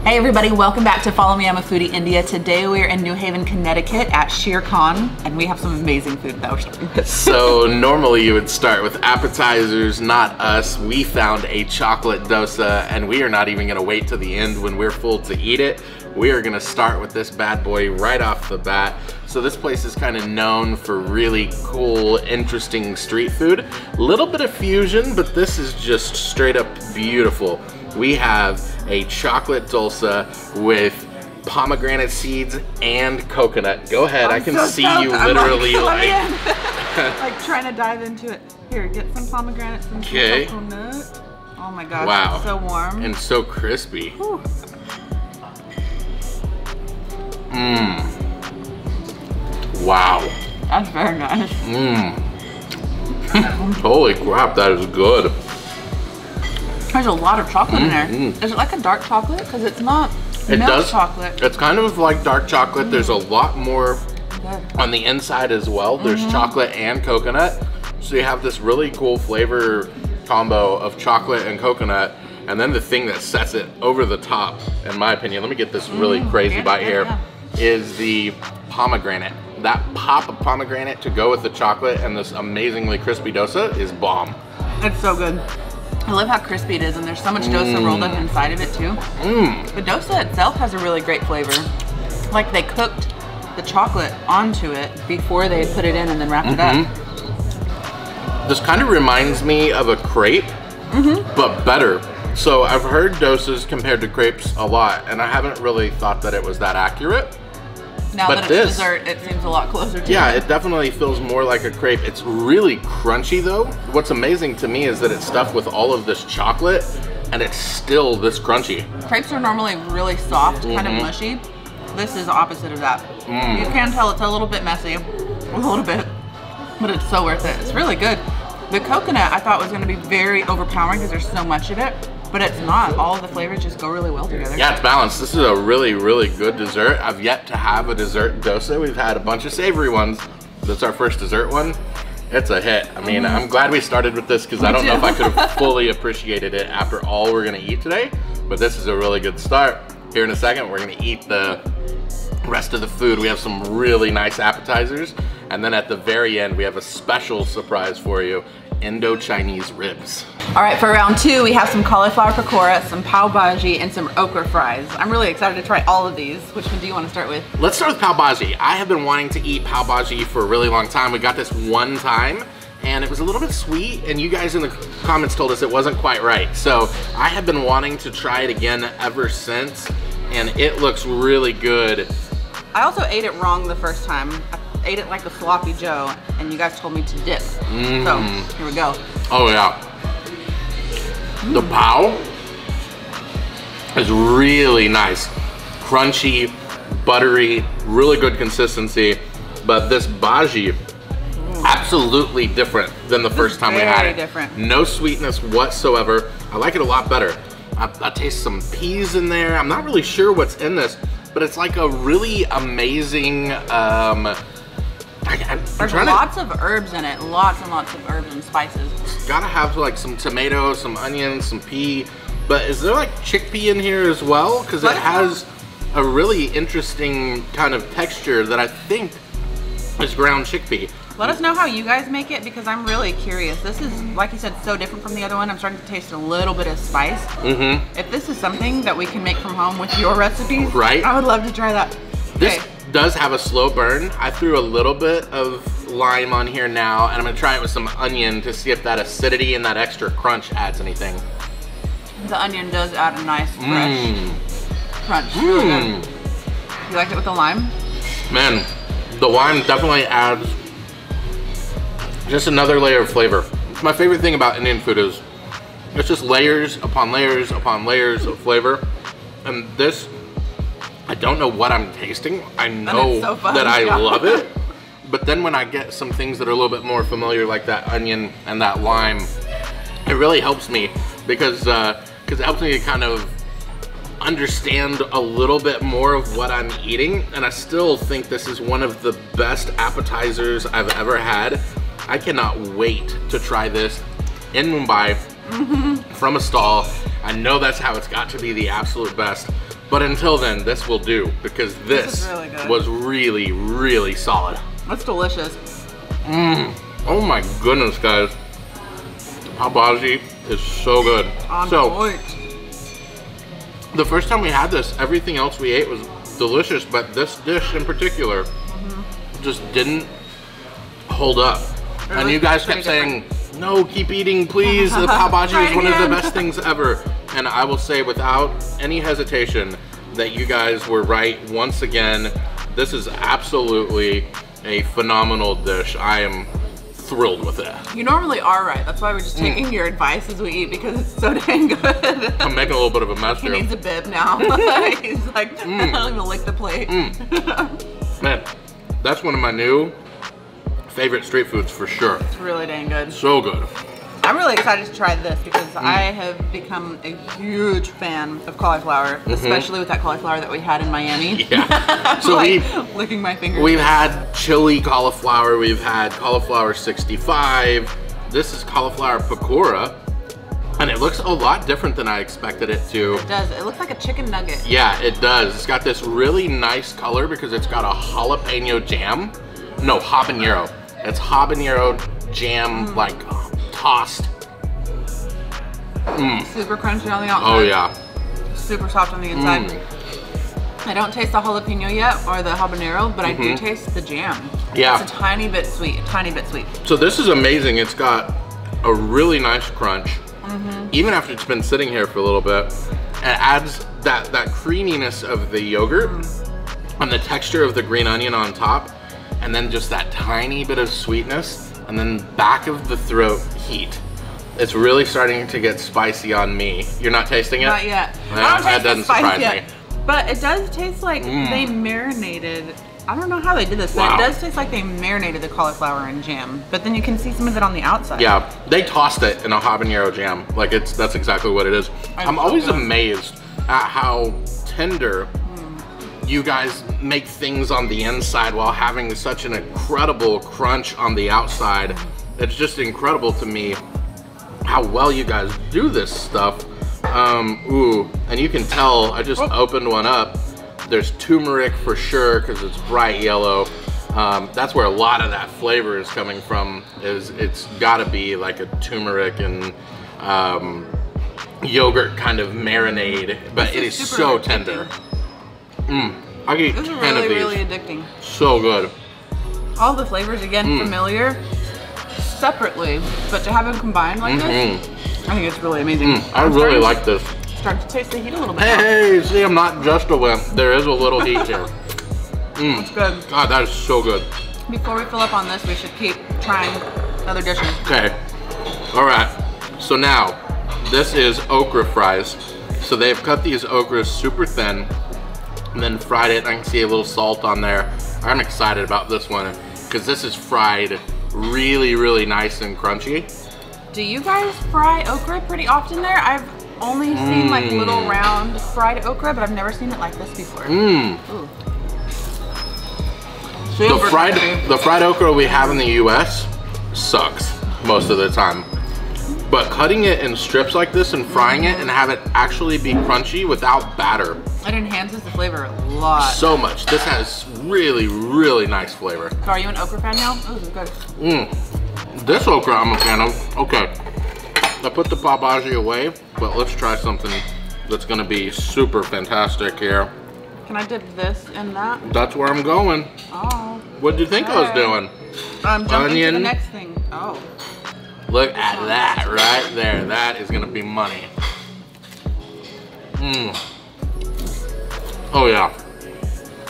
Hey everybody, welcome back to Follow Me, I'm a Foodie India. Today we are in New Haven, Connecticut at Sherkaan, and we have some amazing food that we're starting with. So normally you would start with appetizers, not us. We found a chocolate dosa, and we are not even gonna wait to the end when we're full to eat it. We are gonna start with this bad boy right off the bat. So this place is kind of known for really cool, interesting street food. A little bit of fusion, but this is just straight up beautiful. We have a chocolate dosa with pomegranate seeds and coconut. Go ahead, I can see you literally like trying to dive into it. Here, get some pomegranate, some coconut. Oh my gosh, wow. It's so warm. And so crispy. Whew. Mmm. Wow. That's very nice. Mmm. Holy crap, that is good. There's a lot of chocolate in there. Is it like a dark chocolate? Because it's not milk chocolate. It's kind of like dark chocolate. There's a lot more on the inside as well. There's chocolate and coconut. So you have this really cool flavor combo of chocolate and coconut. And then the thing that sets it over the top, in my opinion, let me get this really crazy bite here, is the pomegranate. That pop of pomegranate to go with the chocolate and this amazingly crispy dosa is bomb. It's so good. I love how crispy it is, and there's so much dosa rolled up inside of it too. The dosa itself has a really great flavor. Like they cooked the chocolate onto it before they put it in and then wrapped it up. This kind of reminds me of a crepe, but better. So I've heard dosas compared to crepes a lot, and I haven't really thought that it was that accurate. Now that it's dessert, it seems a lot closer to it. It definitely feels more like a crepe. It's really crunchy though. What's amazing to me is that it's stuffed with all of this chocolate and it's still this crunchy. Crepes are normally really soft, kind of mushy. This is the opposite of that. You can tell it's a little bit messy, a little bit, but it's so worth it. It's really good. The coconut I thought was gonna be very overpowering because there's so much of it. But it's not. All of the flavors just go really well together. Yeah, it's balanced. This is a really, really good dessert. I've yet to have a dessert dosa. We've had a bunch of savory ones. That's our first dessert one. It's a hit. I mean, I'm glad we started with this because I don't know if I could have fully appreciated it after all we're gonna eat today. But this is a really good start. Here in a second, we're gonna eat the rest of the food. We have some really nice appetizers. And then at the very end, we have a special surprise for you. Indo-Chinese Ribs. All right, for round two, we have some cauliflower pakora, some Pav Bhaji, and some Okra Fries. I'm really excited to try all of these. Which one do you want to start with? Let's start with Pav Bhaji. I have been wanting to eat Pav Bhaji for a really long time. We got this one time, and it was a little bit sweet, and you guys in the comments told us it wasn't quite right. So I have been wanting to try it again ever since, and it looks really good. I also ate it wrong the first time. I ate it like a sloppy Joe, and you guys told me to dip. So here we go. Oh yeah. The pav is really nice. Crunchy, buttery, really good consistency. But this bhaji, absolutely different than the first time we had it. Different. No sweetness whatsoever. I like it a lot better. I taste some peas in there. I'm not really sure what's in this, but it's like a really amazing, there's lots of herbs in it, lots and lots of herbs and spices. It's gotta have like some tomatoes, some onions, some pea, but is there like chickpea in here as well? Because it has a really interesting kind of texture that I think is ground chickpea. Let us know how you guys make it because I'm really curious. This is, like you said, so different from the other one. I'm starting to taste a little bit of spice. If this is something that we can make from home with your recipes, I would love to try that. This does have a slow burn. I threw a little bit of lime on here now, and I'm gonna try it with some onion to see if that acidity and that extra crunch adds anything. The onion does add a nice fresh crunch. Really good. You like it with the lime? Man, the lime definitely adds just another layer of flavor. My favorite thing about Indian food is it's just layers upon layers upon layers of flavor. And this, I don't know what I'm tasting. I know that I love it. But then when I get some things that are a little bit more familiar, like that onion and that lime, it really helps me because it helps me to kind of understand a little bit more of what I'm eating. And I still think this is one of the best appetizers I've ever had. I cannot wait to try this in Mumbai from a stall I know that's how it's got to be the absolute best. But until then, this will do because this really good. was really, really solid. That's delicious. Oh my goodness, guys. Pav Bhaji is so good. On point. The first time we had this, everything else we ate was delicious, but this dish in particular just didn't hold up. And you guys kept saying, no, keep eating, please. The Pav Bhaji is one of the best things ever. And I will say without any hesitation that you guys were right once again. This is absolutely a phenomenal dish. I am thrilled with it. You normally are right. That's why we're just taking your advice as we eat because it's so dang good. I'm making a little bit of a mess here. He needs a bib now. He's like, I don't even lick the plate. Man, that's one of my new favorite street foods for sure. It's really dang good. So good. I'm really excited to try this because I have become a huge fan of cauliflower, especially with that cauliflower that we had in Miami. Yeah. So like, licking my fingers. We've had chili cauliflower, we've had cauliflower 65. This is cauliflower pakora, and it looks a lot different than I expected it to. It does. It looks like a chicken nugget. Yeah, it does. It's got this really nice color because it's got a jalapeno jam. No, habanero. It's habanero jam, like tossed. Super crunchy on the outside. Oh yeah. Super soft on the inside. I don't taste the jalapeno yet or the habanero, but I do taste the jam. Yeah. It's a tiny bit sweet, tiny bit sweet. So this is amazing. It's got a really nice crunch. Even after it's been sitting here for a little bit. It adds that creaminess of the yogurt and the texture of the green onion on top, and then just that tiny bit of sweetness, and then back of the throat heat. It's really starting to get spicy on me. You're not tasting it? Not yet. No, I don't taste that doesn't the spice surprise yet, me. but it does taste like they marinated. I don't know how they did this, but it does taste like they marinated the cauliflower in jam. But then you can see some of it on the outside. Yeah, they tossed it in a habanero jam. Like that's exactly what it is. I'm always amazed at how tender you guys make things on the inside while having such an incredible crunch on the outside. It's just incredible to me how well you guys do this stuff. Ooh, and you can tell, I just opened one up. There's turmeric for sure because it's bright yellow. That's where a lot of that flavor is coming from. It's gotta be like a turmeric and yogurt kind of marinade, but it is so tender. I can eat 10 of these. Really addicting. So good. All the flavors, again, familiar separately, but to have them combined like this, I think it's really amazing. I really like this. Start to taste the heat a little bit. Hey, see, I'm not just a wimp. There is a little heat here. It's good. God, that is so good. Before we fill up on this, we should keep trying other dishes. Okay. All right. So now, this is okra fries. So they've cut these okras super thin and then fried it. I can see a little salt on there. I'm excited about this one because this is fried really, really nice and crunchy. Do you guys fry okra pretty often there? I've only seen like little round fried okra, but I've never seen it like this before. Ooh. The fried okra we have in the US sucks most of the time. But cutting it in strips like this and frying it and have it actually be crunchy without batter. It enhances the flavor a lot. So much. This has really, really nice flavor. So are you an okra fan now? Oh, this is good. This okra I'm a fan of. Okay. I put the Pav Bhaji away, but let's try something that's gonna be super fantastic here. Can I dip this in that? That's where I'm going. Oh. What did you think I was doing? I'm jumping to the next thing. Oh. Look at that right there. That is gonna be money. Oh yeah.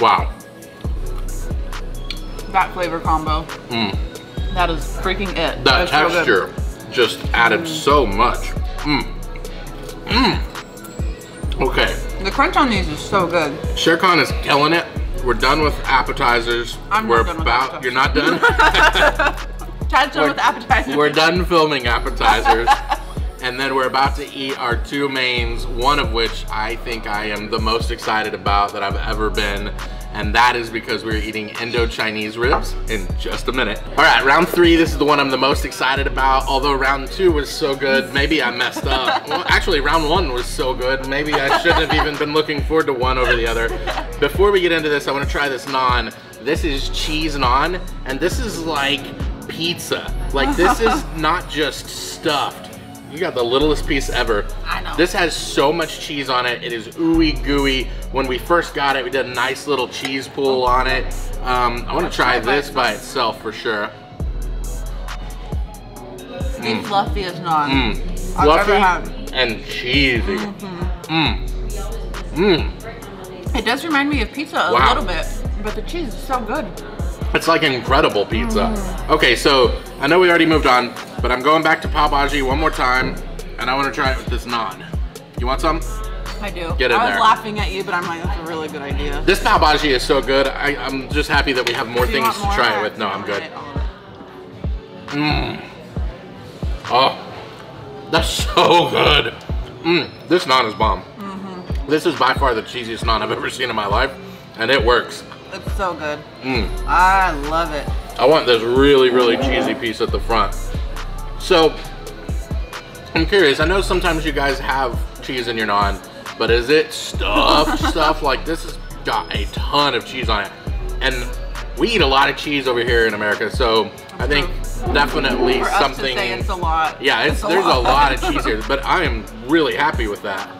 Wow. That flavor combo. That is freaking it. That texture just added so much. Okay. The crunch on these is so good. Sherkaan is killing it. We're done with appetizers. We're not done with appetizers. You're not done? Chad's done with appetizers. We're done filming appetizers. And then we're about to eat our two mains, one of which I think I am the most excited about that I've ever been. and that is because we're eating Indo-Chinese ribs in just a minute. All right, round 3, this is the one I'm the most excited about, although round 2 was so good, maybe I messed up. Well, actually, round 1 was so good, maybe I shouldn't have even been looking forward to one over the other. Before we get into this, I wanna try this naan. This is cheese naan, and this is like pizza. Like, this is not just stuffed. You got the littlest piece ever. I know. This has so much cheese on it. It is ooey gooey. When we first got it, we did a nice little cheese pool on it. I want to try this by itself for sure. The fluffiest naan Fluffy and cheesy. It does remind me of pizza a little bit, but the cheese is so good. It's like incredible pizza. Okay, so I know we already moved on, but I'm going back to Pav Bhaji one more time, and I want to try it with this naan. You want some? I do. Get in I was there. laughing at you, but I'm like, that's a really good idea. This Pav Bhaji is so good. I'm just happy that we have more things to try it with. No, I'm good. Oh, that's so good. This naan is bomb. This is by far the cheesiest naan I've ever seen in my life, and it works. It's so good. I love it. I want this really, really cheesy piece at the front. So, I'm curious, I know sometimes you guys have cheese in your naan, but is it stuffed stuff? Like, this has got a ton of cheese on it. And we eat a lot of cheese over here in America, so I think definitely For something. Us to say it's a lot. Yeah, there's a lot of cheese here, but I am really happy with that.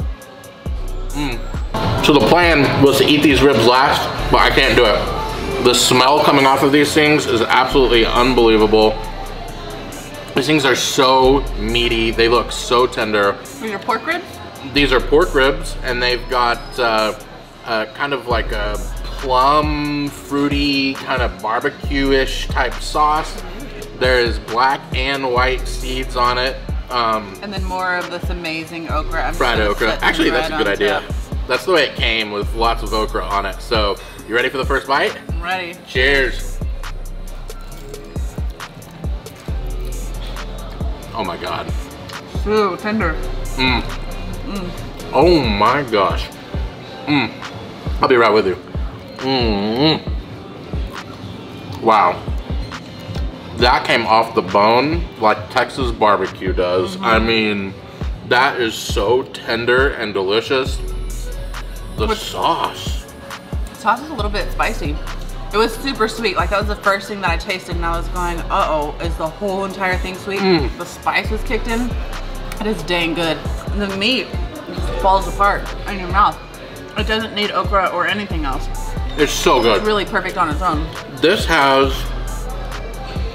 So the plan was to eat these ribs last, but I can't do it. The smell coming off of these things is absolutely unbelievable. These things are so meaty. They look so tender. Are your pork ribs? These are pork ribs, and they've got kind of like a plum, fruity, kind of barbecue-ish type sauce. There is black and white seeds on it. And then more of this amazing okra. Fried okra. Actually, that's a good idea. Top. That's the way it came, with lots of okra on it. So, you ready for the first bite? I'm ready. Cheers. Oh my God. So tender. Oh my gosh. I'll be right with you. Wow. That came off the bone like Texas barbecue does. I mean, that is so tender and delicious. The sauce. The sauce is a little bit spicy. It was super sweet. Like, that was the first thing that I tasted, and I was going, uh-oh, is the whole entire thing sweet? The spice was kicked in. It is dang good. The meat just falls apart in your mouth. It doesn't need okra or anything else. It's so good. It's really perfect on its own. This has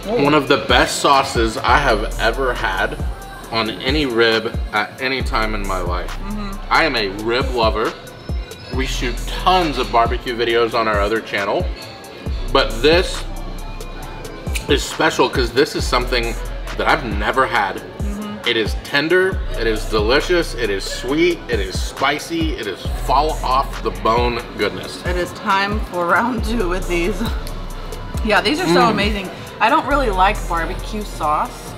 one of the best sauces I have ever had on any rib at any time in my life. I am a rib lover. We shoot tons of barbecue videos on our other channel, but this is special because this is something that I've never had. It is tender, it is delicious, it is sweet, it is spicy, it is fall off the bone goodness. It is time for round 2 with these. Yeah, these are so amazing. I don't really like barbecue sauce,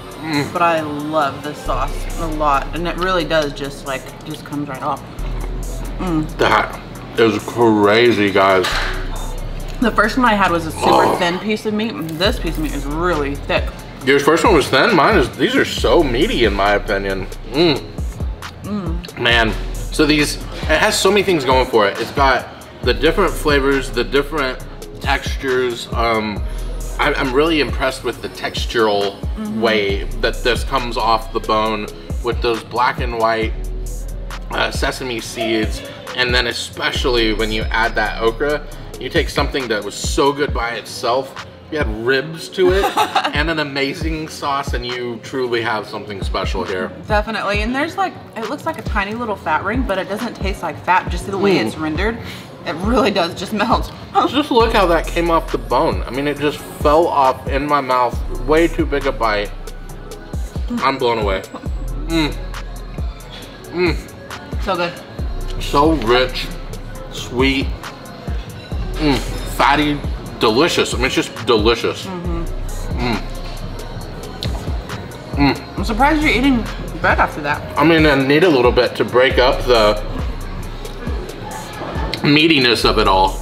but I love this sauce a lot, and it really does just comes right off. That is crazy, guys. The first one I had was a super thin piece of meat. This piece of meat is really thick. Your first one was thin. Mine is. These are so meaty, in my opinion. Man, so these, it has so many things going for it. It's got the different flavors, the different textures. I'm really impressed with the textural way that this comes off the bone with those black and white sesame seeds, and then especially when you add that okra, you take something that was so good by itself, you add ribs to it and an amazing sauce, and you truly have something special here. Definitely. And there's like, it looks like a tiny little fat ring, but it doesn't taste like fat. Just the way it's rendered, it really does just melt. Just look how that came off the bone. I mean, it just fell off in my mouth. Way too big a bite. I'm blown away. So good. So rich, sweet, fatty, delicious. I mean, it's just delicious. I'm surprised you're eating bread after that. I mean, I need a little bit to break up the meatiness of it all.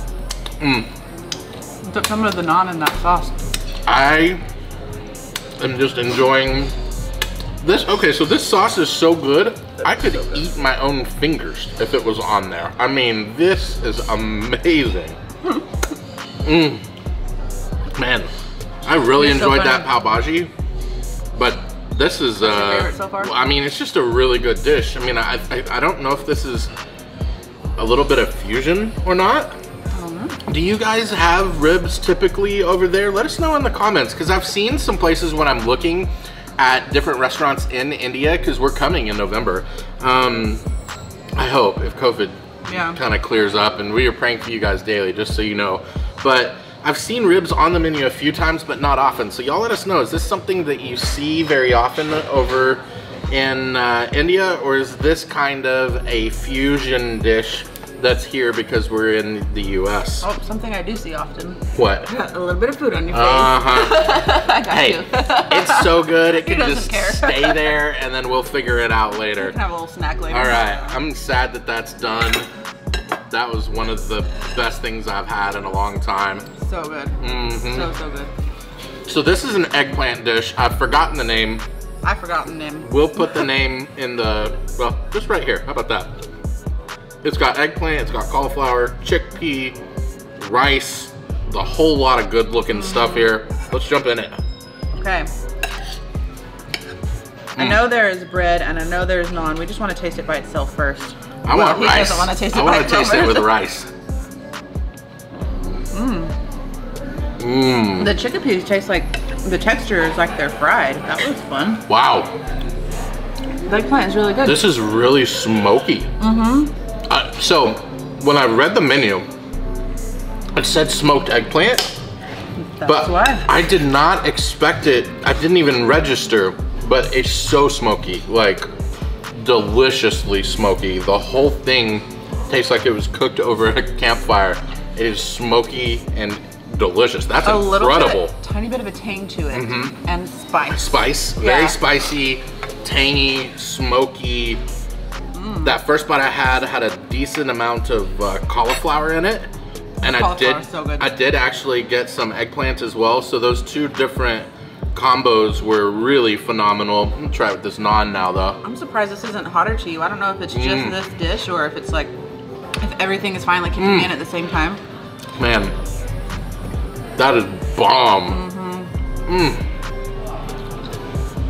Took some of the naan in that sauce. I am just enjoying this. Okay, so this sauce is so good, I could eat my own fingers if it was on there. I mean, this is amazing. Man, I really enjoyed that Pav Bhaji, but this is, your favorite so far? I mean, it's just a really good dish. I mean, I don't know if this is a little bit of fusion or not. I don't know. Do you guys have ribs typically over there? Let us know in the comments, because I've seen some places when I'm looking at different restaurants in India, because we're coming in November. I hope, if COVID kind of clears up, and we are praying for you guys daily, just so you know. But I've seen ribs on the menu a few times, but not often. So y'all let us know, is this something that you see very often over in India, or is this kind of a fusion dish that's here because we're in the US? Oh, something I do see often. What? A little bit of food on your face. I got you. It's so good. It can just stay there, and then we'll figure it out later. We can have a little snack later. All right, I'm sad that that's done. That was one of the best things I've had in a long time. So good. So good. So this is an eggplant dish. I've forgotten the name. I've forgotten the name. We'll put the name in the, well, just right here. How about that? It's got eggplant, it's got cauliflower, chickpea, rice, the whole lot of good looking stuff here. Let's jump in it. Okay. I know there is bread and I know there's naan. We just want to taste it by itself first. I want rice. He doesn't want to taste it I want to taste it with rice. The chickpeas taste like, the texture is like they're fried. That was fun. Wow. The eggplant is really good. This is really smoky. So when I read the menu, it said smoked eggplant. That's why. I did not expect it. I didn't even register, but it's so smoky, like deliciously smoky. The whole thing tastes like it was cooked over a campfire. It is smoky and delicious. That's incredible. Tiny bit of a tang to it, and spice. Spice, very spicy, tangy, smoky. That first bite I had a decent amount of cauliflower in it, and I did actually get some eggplant as well. So those two different combos were really phenomenal. I'm gonna try it with this naan now, though. I'm surprised this isn't hotter to you. I don't know if it's just this dish or if it's like, if everything is finally kicking in at the same time. Man, that is bomb.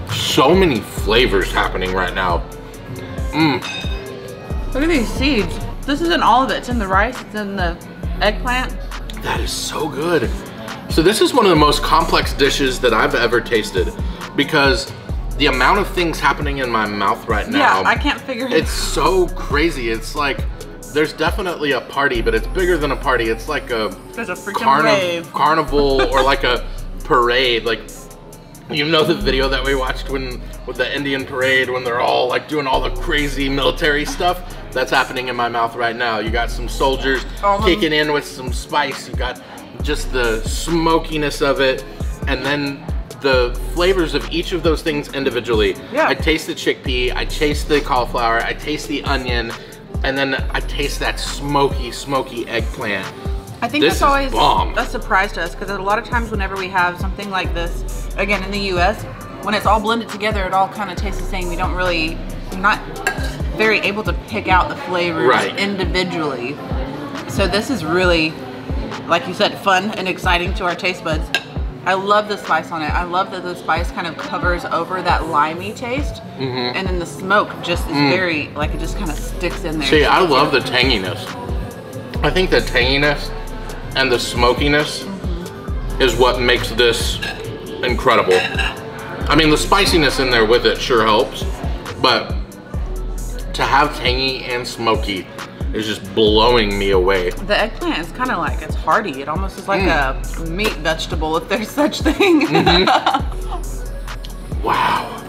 So many flavors happening right now. Look at these seeds. This isn't all of it. It's in the rice, it's in the eggplant. That is so good. So this is one of the most complex dishes that I've ever tasted, because the amount of things happening in my mouth right now. Yeah, I can't figure it out. It's so crazy. It's like, there's definitely a party, but it's bigger than a party. It's like a, there's a freaking rave. Carnival or like a parade. Like, you know the video that we watched with the Indian parade, when they're all like doing all the crazy military stuff? That's happening in my mouth right now. You got some soldiers kicking in with some spice. You got just the smokiness of it, and then the flavors of each of those things individually. Yeah. I taste the chickpea, I taste the cauliflower, I taste the onion, and then I taste that smoky eggplant. I think that's always a surprise to us, because a lot of times whenever we have something like this, again in the US, when it's all blended together, it all kind of tastes the same. We don't really, not very able to pick out the flavors individually. So this is really, like you said, fun and exciting to our taste buds. I love the spice on it. I love that the spice kind of covers over that limey taste, and then the smoke just is very, like it just kind of sticks in there. See, I love the tanginess. I think the tanginess and the smokiness is what makes this incredible. I mean, the spiciness in there with it sure helps, but to have tangy and smoky is just blowing me away. The eggplant is kind of like, it's hearty. It almost is like a meat vegetable, if there's such thing. Wow.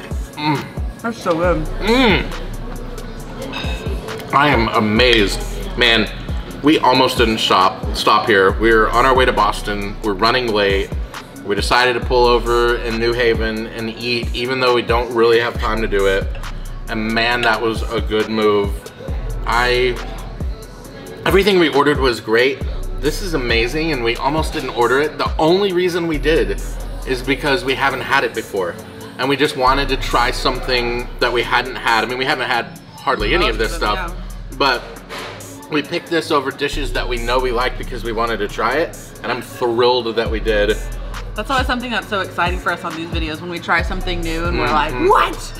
That's so good. I am amazed. Man, we almost didn't stop here. We're on our way to Boston. We're running late. We decided to pull over in New Haven and eat, even though we don't really have time to do it. And man, that was a good move. Everything we ordered was great. This is amazing, and we almost didn't order it. The only reason we did is because we haven't had it before. And we just wanted to try something that we hadn't had. I mean, we haven't had hardly any of this stuff, but we picked this over dishes that we know we like because we wanted to try it, and I'm thrilled that we did. That's always something that's so exciting for us on these videos, when we try something new and we're like, what?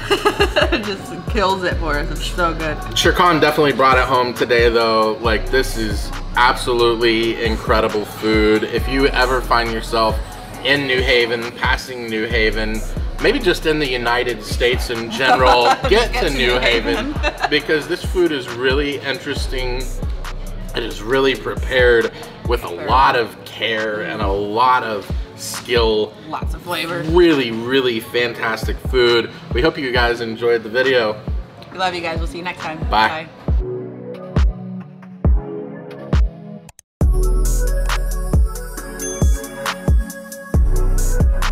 It just kills it for us. It's so good. Sherkaan definitely brought it home today though. Like, this is absolutely incredible food. If you ever find yourself in New Haven, passing New Haven, maybe just in the United States in general, get to New Haven because this food is really interesting. It is really prepared with a lot of care and a lot of skill. Lots of flavor. Really, really fantastic food. We hope you guys enjoyed the video. We love you guys. We'll see you next time. Bye.